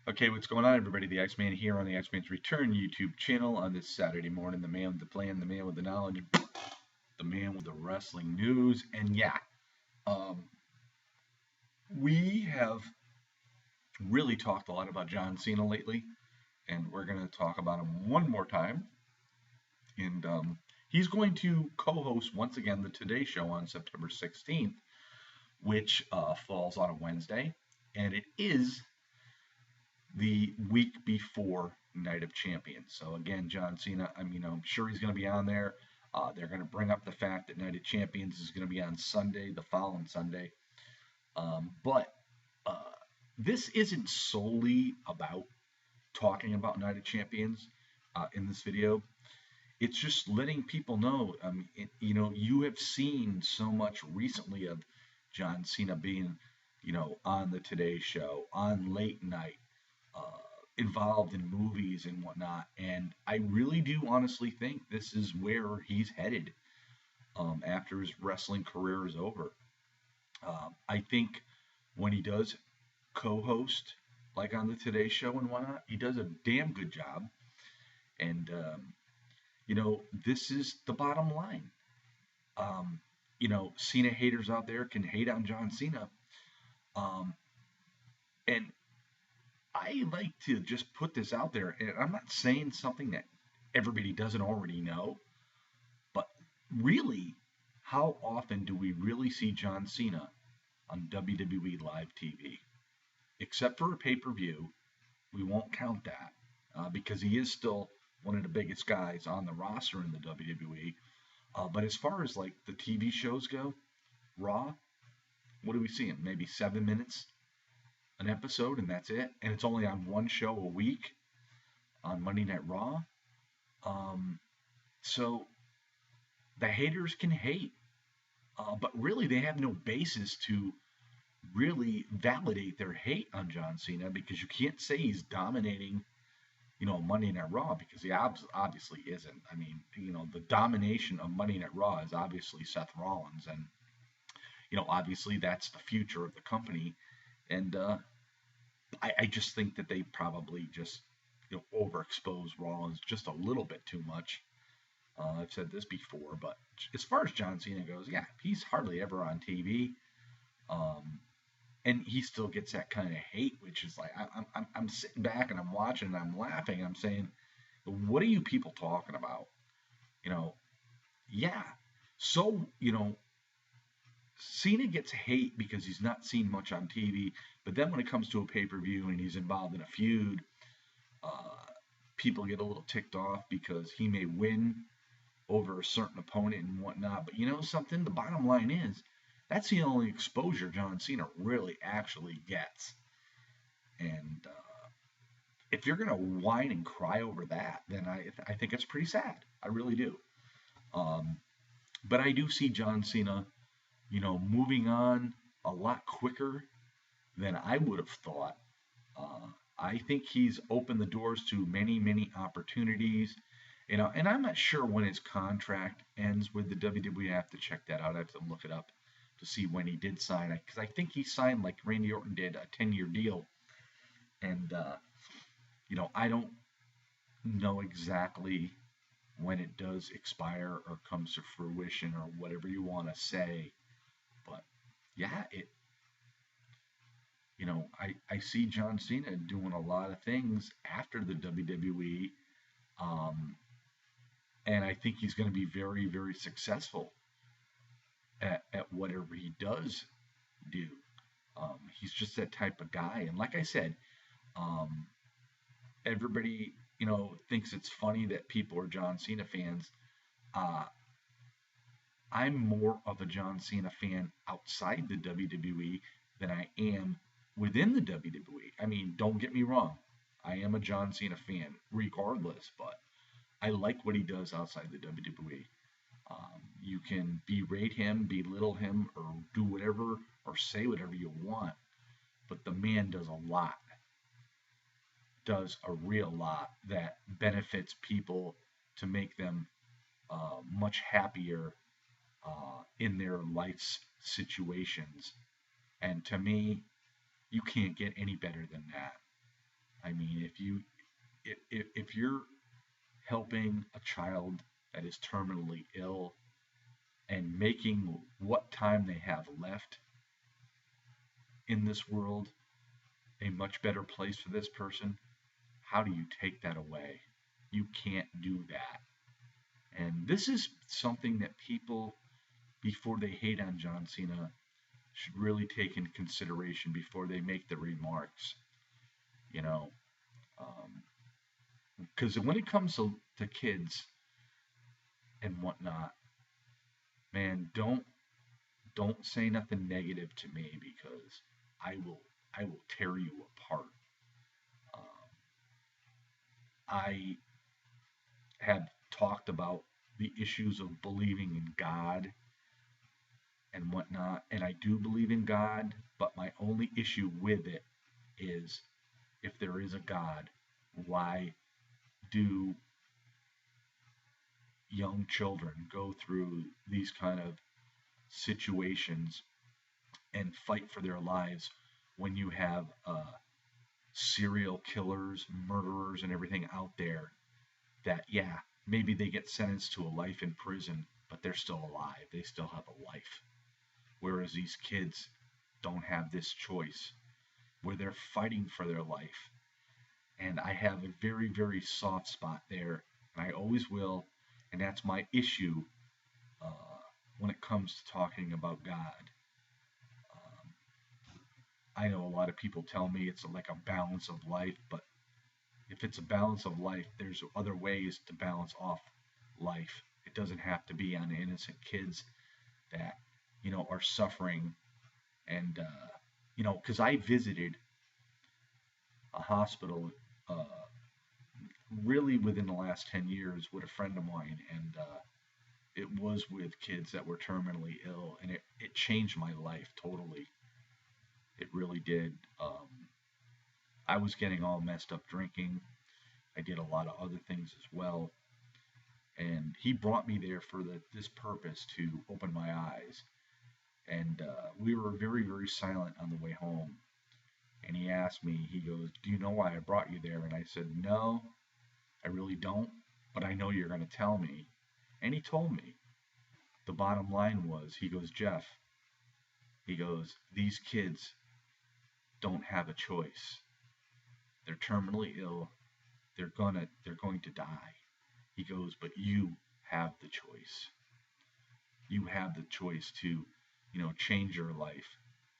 Okay, what's going on, everybody? The X-Man here on the X-Man's Return YouTube channel on this Saturday morning. The man with the plan, the man with the knowledge, the man with the wrestling news. And yeah, um, we have really talked a lot about John Cena lately, and we're going to talk about him one more time. And he's going to co-host once again the Today Show on September 16th, which falls on a Wednesday. And it is the week before Night of Champions. So again, John Cena, I'm sure he's going to be on there. They're going to bring up the fact that Night of Champions is going to be on Sunday, the following Sunday. But this isn't solely about talking about Night of Champions in this video. It's just letting people know. You have seen so much recently of John Cena being, on the Today Show, on late night, uh, involved in movies and whatnot. And I really do honestly think this is where he's headed after his wrestling career is over. I think when he does co-host, like on the Today Show and whatnot, he does a damn good job. And this is the bottom line. Cena haters out there can hate on John Cena. Um, and I like to just put this out there, and I'm not saying something that everybody doesn't already know, but really, how often do we really see John Cena on WWE Live TV? Except for a pay-per-view, we won't count that because he is still one of the biggest guys on the roster in the WWE. But as far as like the TV shows go, Raw, what do we see him? Maybe 7 minutes an episode, and that's it. And it's only on one show a week on Monday Night Raw. So the haters can hate, but really they have no basis to really validate their hate on John Cena because you can't say he's dominating, Monday Night Raw because he obviously isn't. I mean, the domination of Monday Night Raw is obviously Seth Rollins, and obviously that's the future of the company. And I just think that they probably just overexpose Rollins just a little bit too much. I've said this before, but as far as John Cena goes, yeah, he's hardly ever on TV, and he still gets that kind of hate, which is like I'm sitting back and I'm watching and I'm laughing. I'm saying, what are you people talking about? You know, yeah. So Cena gets hate because he's not seen much on TV, but then when it comes to a pay-per-view and he's involved in a feud, uh, people get a little ticked off because he may win over a certain opponent and whatnot. But you know something? The bottom line is that's the only exposure John Cena really actually gets. And if you're gonna whine and cry over that, then I think it's pretty sad. I really do. Um, but I do see John Cena, moving on a lot quicker than I would have thought. Uh, I think he's opened the doors to many, many opportunities. And I'm not sure when his contract ends with the WWE. I have to check that out. I have to look it up to see when he did sign it, because I think he signed like Randy Orton did a 10-year deal. And I don't know exactly when it does expire or comes to fruition or whatever you want to say. But yeah, I see John Cena doing a lot of things after the WWE. Um, and I think he's going to be very, very successful at whatever he does do. He's just that type of guy. And like I said, um, everybody, thinks it's funny that people are John Cena fans. Uh, I'm more of a John Cena fan outside the WWE than I am within the WWE. I mean, don't get me wrong. I am a John Cena fan regardless, but I like what he does outside the WWE. You can berate him, belittle him, or do whatever or say whatever you want, but the man does a lot, does a real lot that benefits people to make them much happier in their life's situations. And to me, you can't get any better than that. I mean, if you're helping a child that is terminally ill and making what time they have left in this world a much better place for this person, how do you take that away? You can't do that. And this is something that people, before they hate on John Cena, should really take into consideration before they make the remarks. You know, because when it comes to kids and whatnot, man, don't say nothing negative to me because I will tear you apart. Um, I have talked about the issues of believing in God and whatnot, and I do believe in God, but my only issue with it is if there is a God, why do young children go through these kind of situations and fight for their lives when you have serial killers, murderers, and everything out there that, yeah, maybe they get sentenced to a life in prison, but they're still alive. They still have a life. Whereas these kids don't have this choice where they're fighting for their life. And I have a very, very soft spot there, and I always will. And that's my issue uh, when it comes to talking about God. Um, I know a lot of people tell me it's like a balance of life, but if it's a balance of life, there's other ways to balance off life. It doesn't have to be on innocent kids that, are suffering. And, because I visited a hospital really within the last 10 years with a friend of mine, and it was with kids that were terminally ill, and it changed my life totally. It really did. I was getting all messed up drinking. I did a lot of other things as well. And he brought me there for this purpose to open my eyes. And we were very, very silent on the way home. And he asked me, he goes, "Do you know why I brought you there?" And I said, "No, I really don't, but I know you're going to tell me." And he told me. The bottom line was, he goes, "Jeff," he goes, "these kids don't have a choice. They're terminally ill. They're going to die." He goes, "But you have the choice. You have the choice to, change your life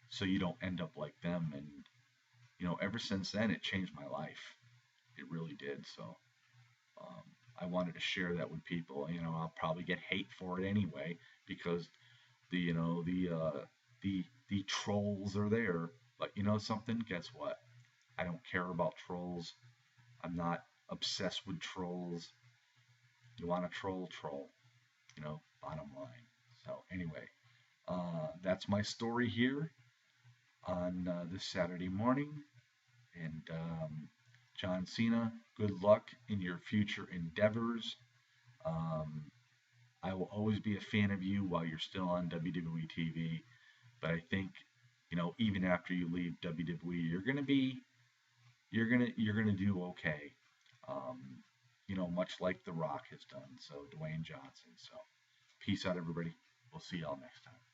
so you don't end up like them." And, ever since then, it changed my life. It really did. So um, I wanted to share that with people. I'll probably get hate for it anyway because the, you know, the trolls are there. But you know something? Guess what? I don't care about trolls. I'm not obsessed with trolls. You want to troll, troll. Bottom line. So anyway, that's my story here on this Saturday morning. And John Cena, good luck in your future endeavors. Um, I will always be a fan of you while you're still on WWE TV. But I think, even after you leave WWE, you're gonna do okay. Um, much like The Rock has done. So Dwayne Johnson. So peace out, everybody. We'll see y'all next time.